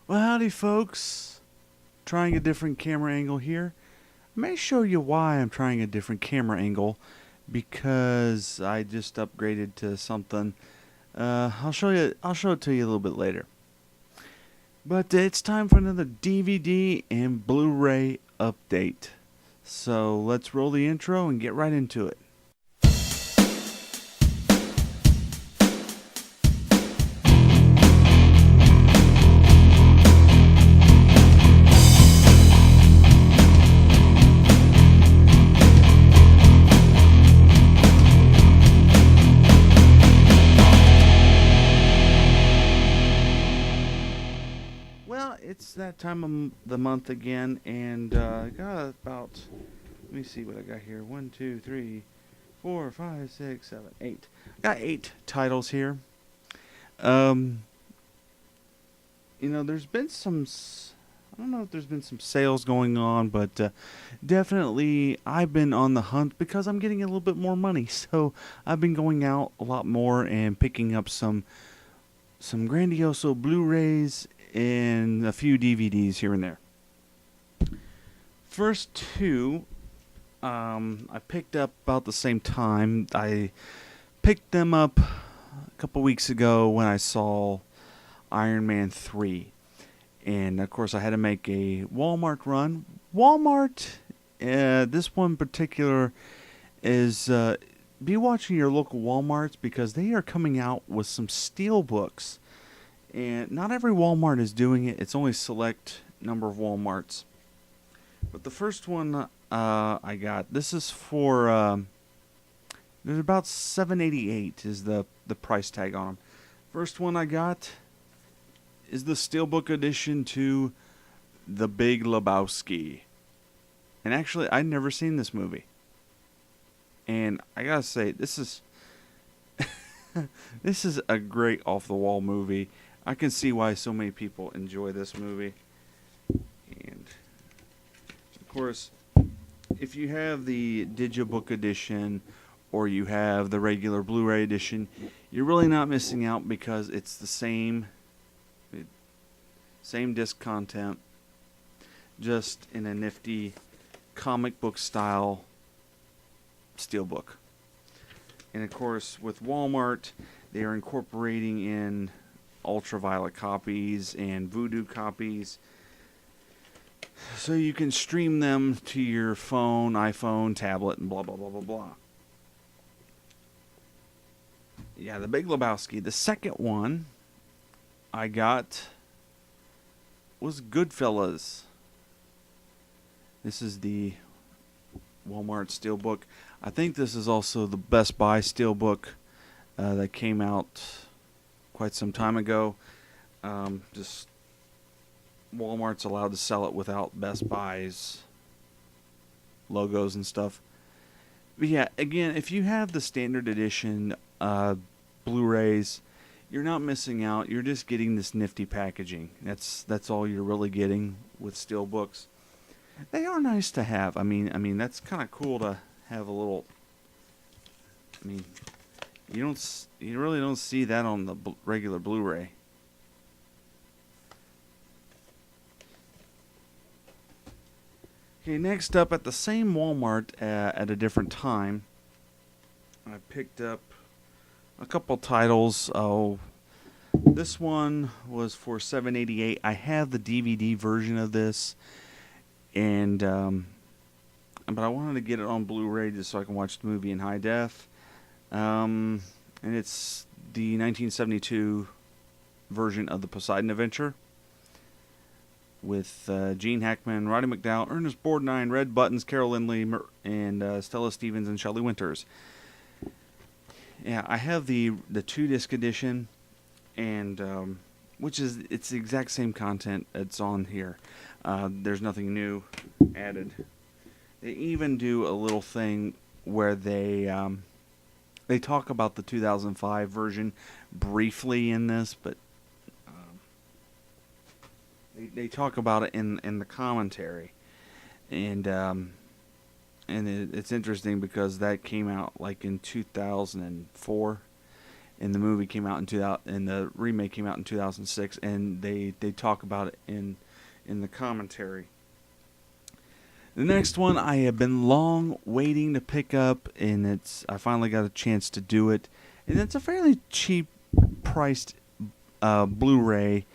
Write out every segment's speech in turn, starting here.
Well, howdy, folks. Trying a different camera angle here. I may show you why I'm trying a different camera angle because I just upgraded to something. I'll show you. I'll show it to you a little bit later. But it's time for another DVD and Blu-ray update. So let's roll the intro and get right into it. Well, it's that time of the month again, and I got about. Let me see what I got here. 1, 2, 3, 4, 5, 6, 7, 8. Got 8 titles here. Um, there's been I don't know if there's been some sales going on, but definitely I've been on the hunt because I'm getting a little bit more money. So I've been going out a lot more and picking up some Grandioso Blu-rays and a few DVDs here and there. First two, I picked up about the same time. I picked them up a couple weeks ago when I saw Iron Man 3. And, of course, I had to make a Walmart run. Walmart, this one in particular, is be watching your local Walmarts because they are coming out with some steel books. And not every Walmart is doing it. It's only select number of Walmarts. But the first one I got, this is for, there's about $7.88 is the price tag on them. First one I got is the Steelbook edition to The Big Lebowski. And actually, I'd never seen this movie. And I gotta say, this is this is a great off-the-wall movie. I can see why so many people enjoy this movie. And, of course, if you have the Digibook edition or you have the regular Blu-ray edition, you're really not missing out because it's the same disc content, just in a nifty comic book style steelbook. And of course, with Walmart, they are incorporating in ultraviolet copies and voodoo copies, so you can stream them to your phone, iPhone, tablet, and blah blah blah blah blah. Yeah, The Big Lebowski. The second one I got was Goodfellas. This is the Walmart Steelbook. I think this is also the Best Buy Steelbook that came out quite some time ago. Just Walmart's allowed to sell it without Best Buy's logos and stuff. But yeah, again, if you have the standard edition Blu-rays, you're not missing out. You're just getting this nifty packaging. That's all you're really getting with steelbooks. They are nice to have. I mean that's kind of cool to have a little. I mean, you really don't see that on the regular Blu-ray. Okay, next up at the same Walmart at a different time, I picked up a couple titles. Oh, this one was for $7.88. I have the DVD version of this, and but I wanted to get it on Blu-ray just so I can watch the movie in high def. And it's the 1972 version of the Poseidon Adventure with Gene Hackman, Roddy McDowall, Ernest Borgnine, Red Buttons, Carol Lindley, and Stella Stevens and Shelley Winters. Yeah, I have the 2-disc edition, and which is it's the exact same content that's on here. There's nothing new added. They even do a little thing where they talk about the 2005 version briefly in this, but they talk about it in the commentary, and it's interesting because that came out like in 2004, and the movie came out in 2000, and the remake came out in 2006, and they talk about it in the commentary. The next one I have been long waiting to pick up, and I finally got a chance to do it, and it's a fairly cheap priced Blu-ray.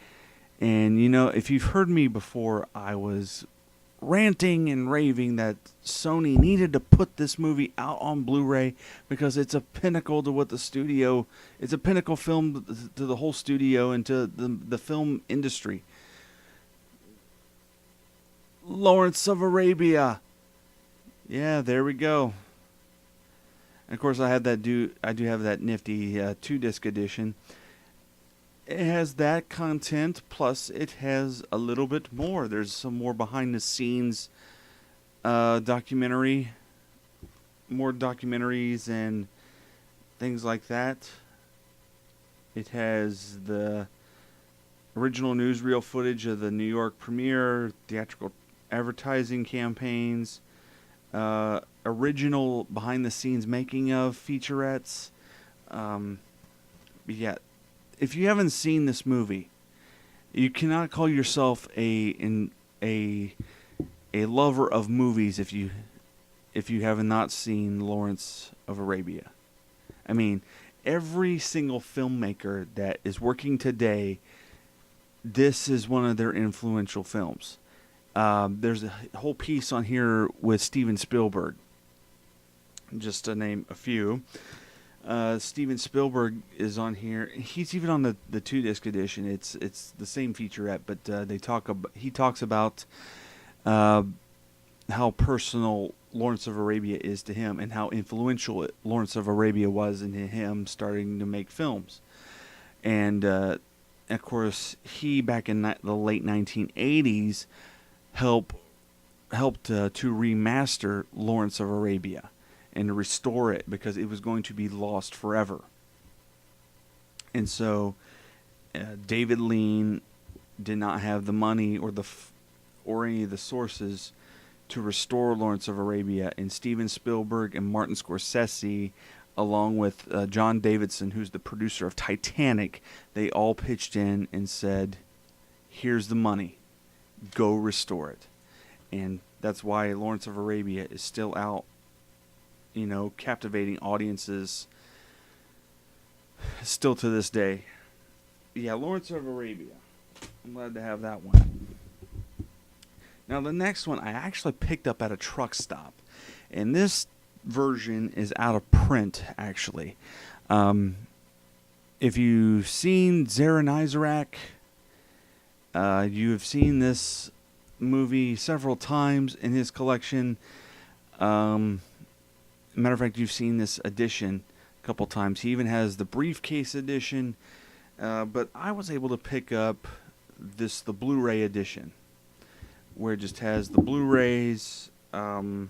And if you've heard me before, I was ranting and raving that Sony needed to put this movie out on Blu-ray because it's a pinnacle to it's a pinnacle film to the whole studio and to the film industry. Lawrence of Arabia. Yeah, there we go. And of course, I do have that nifty 2-disc edition. It has that content, plus it has a little bit more. There's some more behind-the-scenes documentary, more documentaries and things like that. It has the original newsreel footage of the New York premiere, theatrical advertising campaigns, original behind-the-scenes making of featurettes. Yeah. If you haven't seen this movie, you cannot call yourself a lover of movies if you have not seen Lawrence of Arabia. I mean, every single filmmaker that is working today, this is one of their influential films. There's a whole piece on here with Steven Spielberg, just to name a few. Steven Spielberg is on here. He's even on the 2-disc edition. It's the same featurette, but he talks about how personal Lawrence of Arabia is to him and how influential Lawrence of Arabia was in him starting to make films. And of course, he back in the late 1980s helped to remaster Lawrence of Arabia and to restore it because it was going to be lost forever. And so David Lean did not have the money or any of the sources to restore Lawrence of Arabia, and Steven Spielberg and Martin Scorsese, along with John Davidson, who's the producer of Titanic, they all pitched in and said, here's the money, go restore it. And that's why Lawrence of Arabia is still out, captivating audiences still to this day. Yeah, Lawrence of Arabia. I'm glad to have that one. Now, the next one I actually picked up at a truck stop. And this version is out of print, actually. If you've seen Zara Nizarek, you have seen this movie several times in his collection. Matter of fact, you've seen this edition a couple times. He even has the briefcase edition, but I was able to pick up the Blu-ray edition, where it just has the Blu-rays, and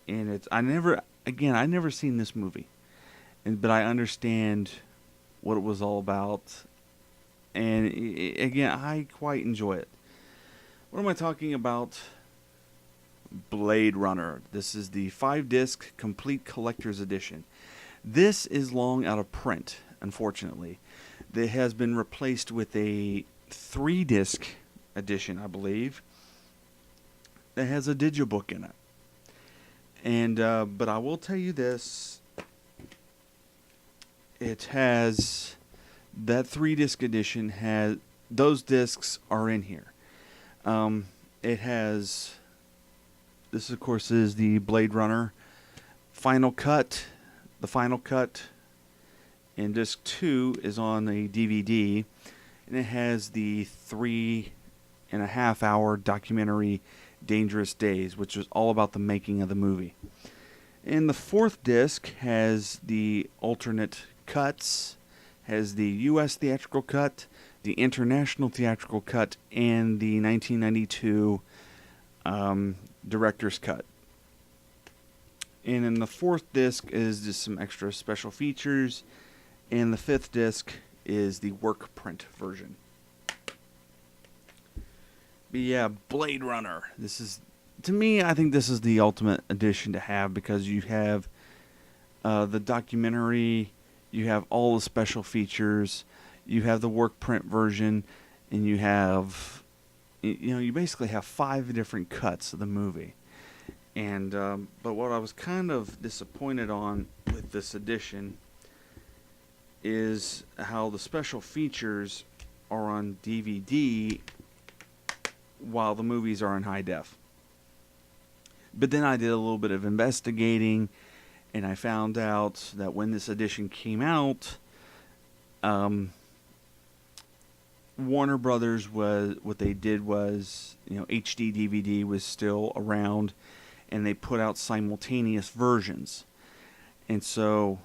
I'd never seen this movie, but I understand what it was all about, and again, I quite enjoy it. What am I talking about? Blade Runner. This is the 5-disc complete collector's edition. This is long out of print, unfortunately. It has been replaced with a 3-disc edition, I believe, that has a digibook in it. And but I will tell you this: it has that 3-disc edition has those discs are in here. It has. This, of course, is the Blade Runner final cut. The final cut in disc 2 is on a DVD, and it has the 3.5-hour documentary Dangerous Days, which is all about the making of the movie. And the 4th disc has the alternate cuts, has the U.S. theatrical cut, the international theatrical cut, and the 1992 director's cut. And in the 4th disc is just some extra special features, and the 5th disc is the work print version. But yeah, Blade Runner. This is, to me, I think this is the ultimate edition to have, because you have the documentary, you have all the special features, you have the work print version, and you have, you basically have 5 different cuts of the movie. And but what I was kind of disappointed on with this edition is how the special features are on DVD while the movies are in high def. But then I did a little bit of investigating, and I found out that when this edition came out, Warner Brothers what they did was, HD DVD was still around, and they put out simultaneous versions. And so,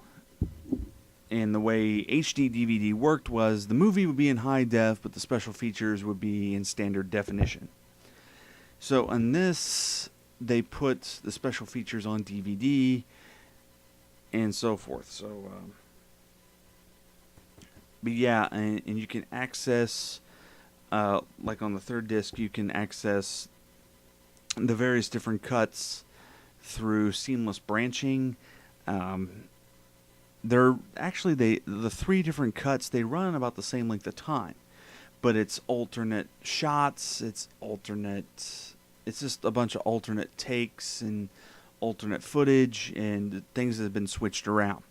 and the way HD DVD worked was the movie would be in high def, but the special features would be in standard definition. So on this, they put the special features on DVD and so forth. So, but yeah, and you can access, like on the third disc, you can access the various different cuts through seamless branching. They're actually, the 3 different cuts, they run about the same length of time, but it's alternate shots, it's just a bunch of alternate takes and alternate footage and things that have been switched around.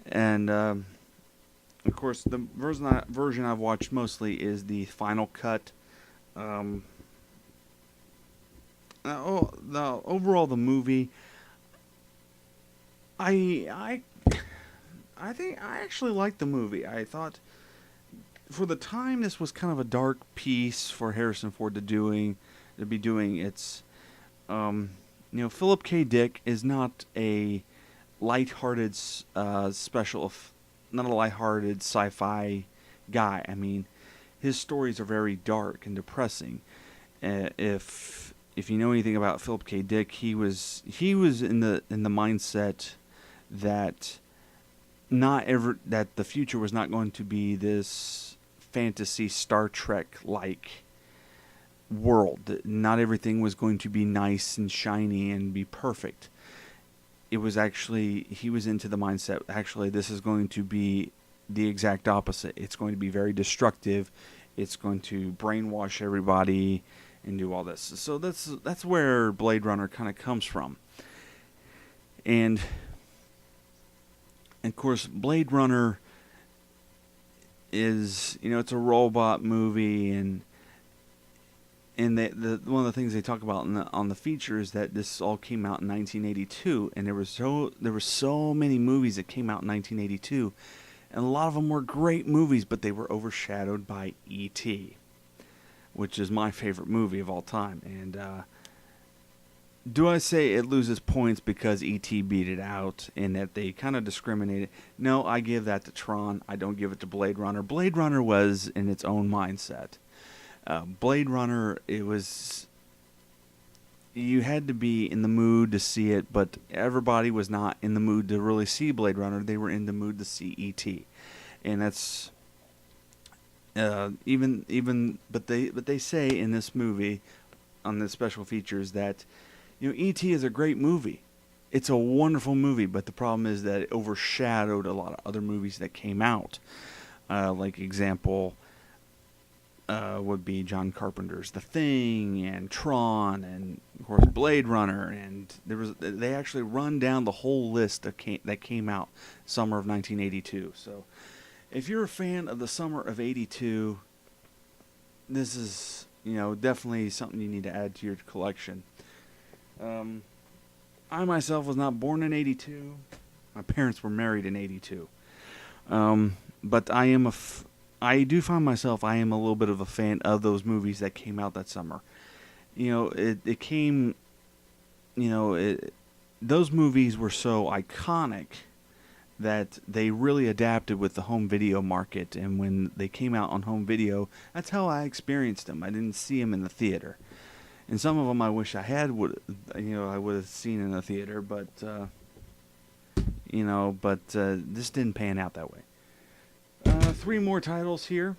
And of course, the version I've watched mostly is the final cut. Overall, the movie, I think I actually liked the movie. I thought, for the time, this was kind of a dark piece for Harrison Ford to be doing. It's, Philip K. Dick is not a lighthearted not a lighthearted sci-fi guy. I mean, his stories are very dark and depressing. If you know anything about Philip K. Dick, he was in the mindset that that the future was not going to be this fantasy Star Trek like world. Not everything was going to be nice and shiny and be perfect. It was actually, he was into the mindset, actually, this is going to be the exact opposite. It's going to be very destructive. It's going to brainwash everybody and do all this. So that's where Blade Runner kind of comes from. And of course, Blade Runner is, it's a robot movie, and the one of the things they talk about on the feature is that this all came out in 1982, and there were so many movies that came out in 1982, and a lot of them were great movies, but they were overshadowed by E.T., which is my favorite movie of all time. And do I say it loses points because E.T. beat it out and that they kind of discriminated? No, I give that to Tron. I don't give it to Blade Runner. Blade Runner was in its own mindset. Blade Runner, you had to be in the mood to see it, but everybody was not in the mood to really see Blade Runner. They were in the mood to see E.T. And that's but they say in this movie, on the special features, that E.T. is a great movie. It's a wonderful movie, but the problem is that it overshadowed a lot of other movies that came out. Like example would be John Carpenter's The Thing and Tron and of course Blade Runner, and they actually run down the whole list that came out summer of 1982. So if you're a fan of the summer of 82, this is definitely something you need to add to your collection. I myself was not born in 82. My parents were married in 82. But I do find myself, I am a little bit of a fan of those movies that came out that summer. Those movies were so iconic that they really adapted with the home video market. And when they came out on home video, that's how I experienced them. I didn't see them in the theater. And some of them I wish I would have seen in the theater, but this didn't pan out that way. 3 more titles here.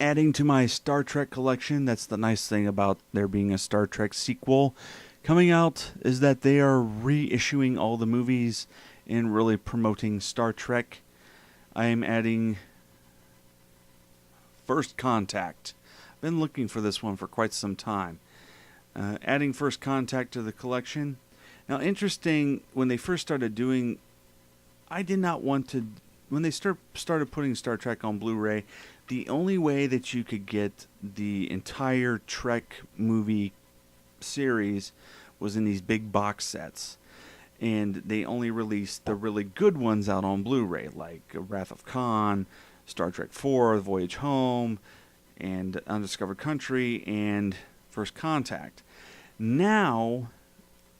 Adding to my Star Trek collection. That's the nice thing about there being a Star Trek sequel coming out, is that they are reissuing all the movies in really promoting Star Trek. I am adding First Contact. I've been looking for this one for quite some time. Adding First Contact to the collection. Now, interesting, when they first started doing, I did not want to, when they started putting Star Trek on Blu-ray, the only way that you could get the entire Trek movie series was in these big box sets. And they only released the really good ones out on Blu-ray, like Wrath of Khan, Star Trek IV, Voyage Home, and Undiscovered Country, and First Contact. Now,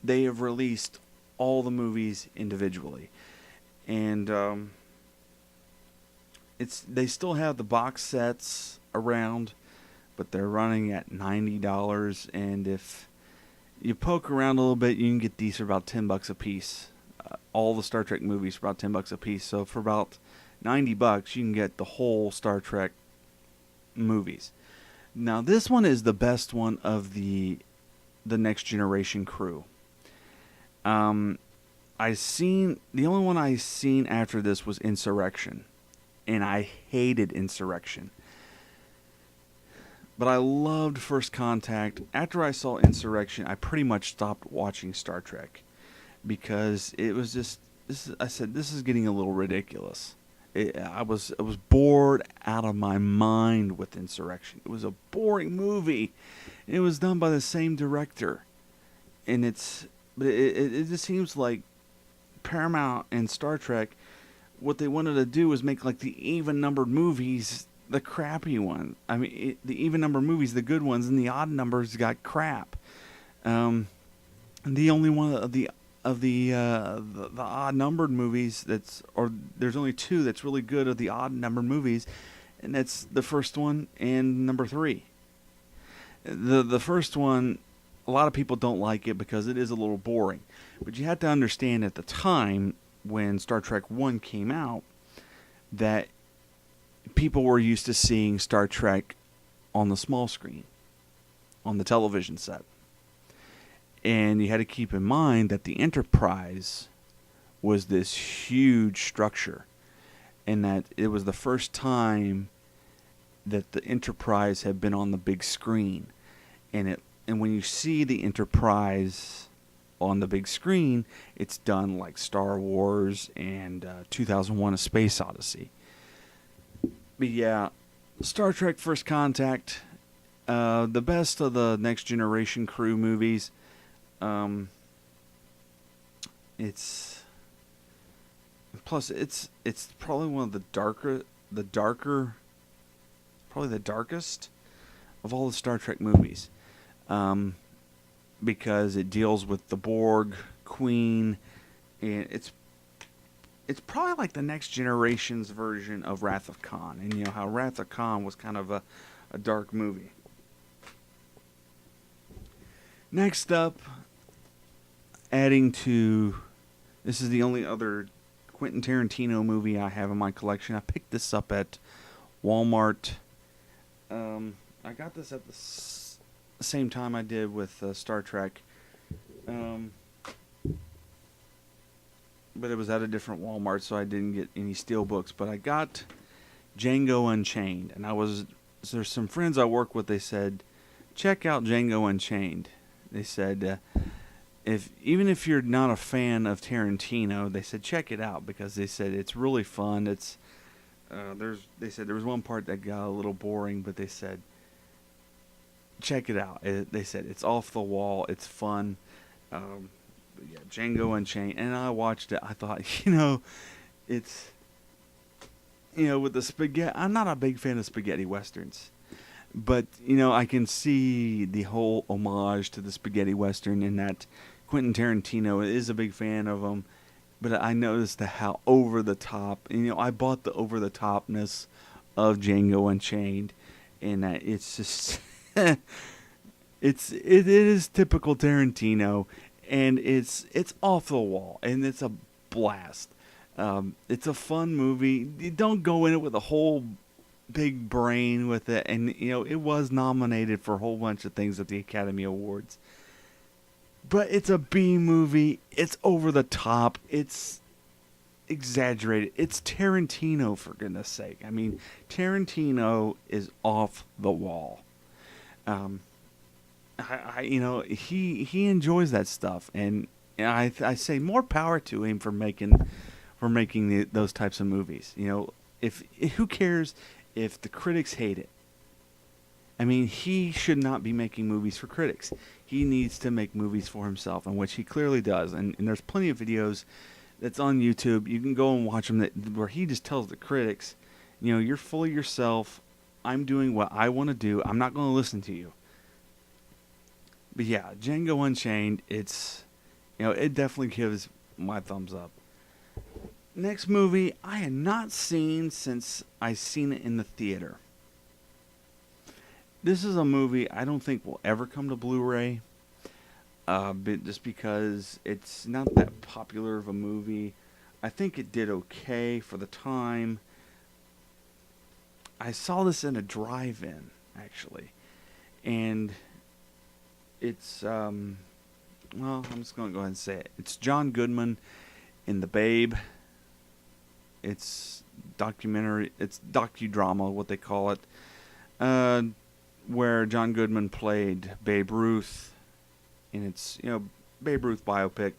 they have released all the movies individually. And they still have the box sets around, but they're running at $90. And if you poke around a little bit, you can get these for about $10 a piece. All the Star Trek movies for about $10 a piece. So for about $90, you can get the whole Star Trek movies. Now, this one is the best one of the Next Generation crew. The only one I seen after this was Insurrection, and I hated Insurrection. But I loved First Contact. After I saw Insurrection, I pretty much stopped watching Star Trek because it was just I said, this is getting a little ridiculous. I was bored out of my mind with Insurrection. It was a boring movie. It was done by the same director, and it just seems like Paramount and Star Trek, what they wanted to do was make like the even-numbered movies the crappy one. I mean, the even-numbered movies, the good ones, and the odd numbers got crap. The only one of the odd-numbered movies there's only two that's really good of the odd-numbered movies, and that's the first one and number 3. The first one, a lot of people don't like it because it is a little boring. But you have to understand at the time when Star Trek 1 came out that people were used to seeing Star Trek on the small screen, on the television set. And you had to keep in mind that the Enterprise was this huge structure, and that it was the first time that the Enterprise had been on the big screen. And when you see the Enterprise on the big screen, it's done like Star Wars and 2001: A Space Odyssey. But yeah, Star Trek First Contact, the best of the Next Generation crew movies. It's probably one of the darkest of all the Star Trek movies. Because it deals with the Borg, Queen, and it's probably like the Next Generation's version of Wrath of Khan. And you know how Wrath of Khan was kind of a dark movie. Next up, this is the only other Quentin Tarantino movie I have in my collection. I picked this up at Walmart. I got this at the same time I did with Star Trek. But it was at a different Walmart, so I didn't get any steelbooks. But I got Django Unchained. And there's some friends I work with, they said, check out Django Unchained. They said, even if you're not a fan of Tarantino, they said check it out because they said it's really fun. They said there was one part that got a little boring, but they said check it out. They said it's off the wall, it's fun. But yeah, Django Unchained, and I watched it. I thought, it's with the spaghetti. I'm not a big fan of spaghetti westerns. But, I can see the whole homage to the spaghetti western in that Quentin Tarantino is a big fan of them. But I noticed how over the top, I bought the over the topness of Django Unchained, and that it's just, it is typical Tarantino, and it's off the wall, and it's a blast. It's a fun movie. You don't go in it with a whole big brain with it, and it was nominated for a whole bunch of things at the Academy Awards, but it's a B movie. It's over the top. It's exaggerated. It's Tarantino, for goodness sake. I mean, Tarantino is off the wall. Um, he enjoys that stuff, and I say more power to him for making those types of movies. If who cares if the critics hate it? I mean, he should not be making movies for critics. He needs to make movies for himself, and which he clearly does. And there's plenty of videos that's on YouTube. You can go and watch them where he just tells the critics, you're full of yourself. I'm doing what I want to do. I'm not going to listen to you. But yeah, Django Unchained, it definitely gives my thumbs up. Next movie I had not seen since I seen it in the theater. This is a movie I don't think will ever come to Blu-ray, just because it's not that popular of a movie. I think it did okay for the time. I saw this in a drive-in, actually, and it's, I'm just going to go ahead and say it. It's John Goodman in The Babe. It's docudrama, what they call it. Where John Goodman played Babe Ruth, and it's, Babe Ruth biopic.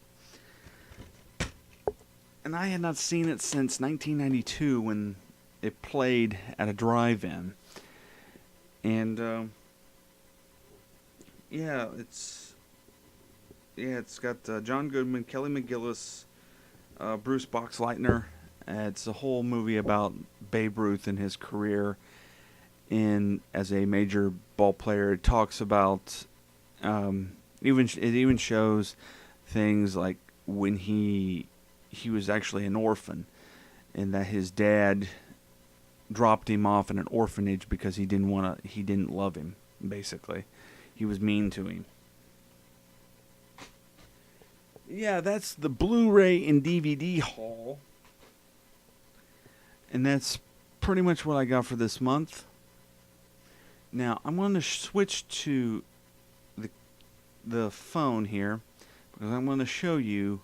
And I had not seen it since 1992 when it played at a drive-in. And, it's got John Goodman, Kelly McGillis, Bruce Boxleitner. It's a whole movie about Babe Ruth and his career as a major ball player. It talks about it even shows things like when he was actually an orphan, and that his dad dropped him off in an orphanage because he didn't love him. Basically, he was mean to him. Yeah, that's the Blu-ray and DVD haul, and that's pretty much what I got for this month. Now, I'm going to switch to the phone here, because I'm going to show you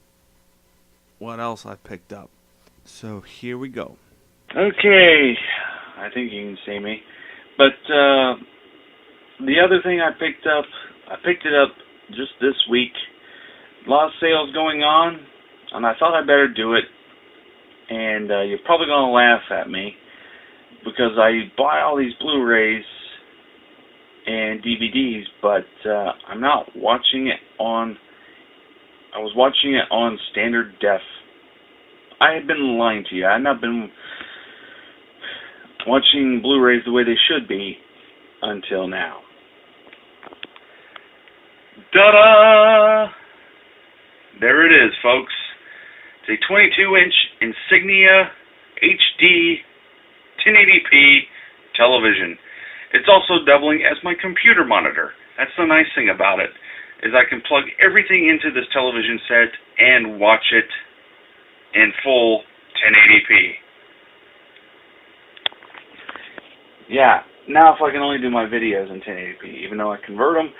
what else I picked up. So, here we go. Okay, I think you can see me. But the other thing I picked it up just this week. A lot of sales going on, and I thought I'd better do it. And you're probably going to laugh at me, because I buy all these Blu-rays and DVDs, but I'm not watching it on. I was watching it on standard def. I had been lying to you. I had not been watching Blu-rays the way they should be until now. Ta-da! There it is, folks. It's a 22-inch Insignia HD 1080p television. It's also doubling as my computer monitor. That's the nice thing about it, is I can plug everything into this television set and watch it in full 1080p. Yeah, now if I can only do my videos in 1080p, even though I convert them,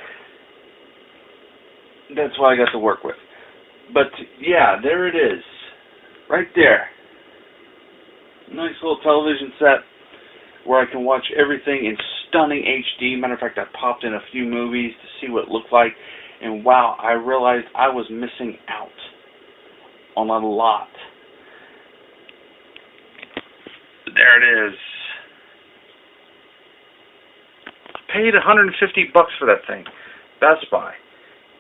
that's what I got to work with. But yeah, there it is, right there. Nice little television set where I can watch everything in stunning HD. Matter of fact, I popped in a few movies to see what it looked like, and wow, I realized I was missing out on a lot. There it is. Paid $150 for that thing. Best Buy.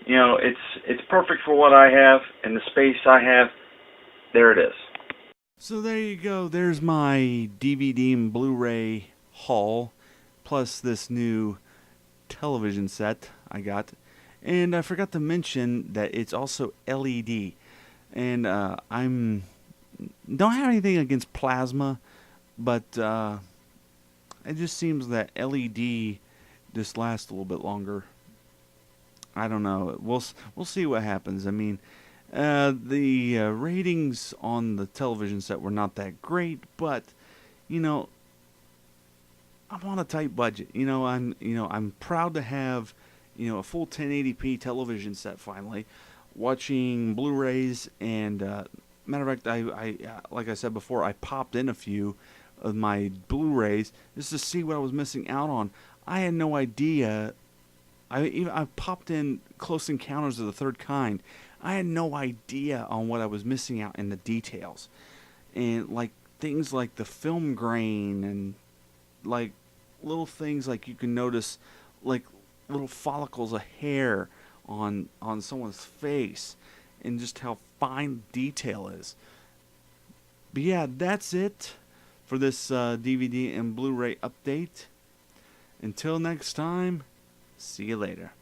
You know, it's perfect for what I have and the space I have. There it is. So there you go. There's my DVD and Blu-ray haul, plus this new television set I got. And I forgot to mention that it's also LED. And don't have anything against plasma, but it just seems that LED just lasts a little bit longer. I don't know. We'll see what happens. I mean, the ratings on the television set were not that great, but you know, I'm on a tight budget. I'm proud to have a full 1080p television set finally, watching Blu-rays and Matter of fact, like I said before, I popped in a few of my Blu-rays just to see what I was missing out on. I had no idea. I popped in Close Encounters of the Third Kind. I had no idea on what I was missing out in the details, and like things like the film grain and like little things like you can notice, like little follicles of hair on someone's face, and just how fine detail is. But yeah, that's it for this DVD and Blu-ray update. Until next time, see you later.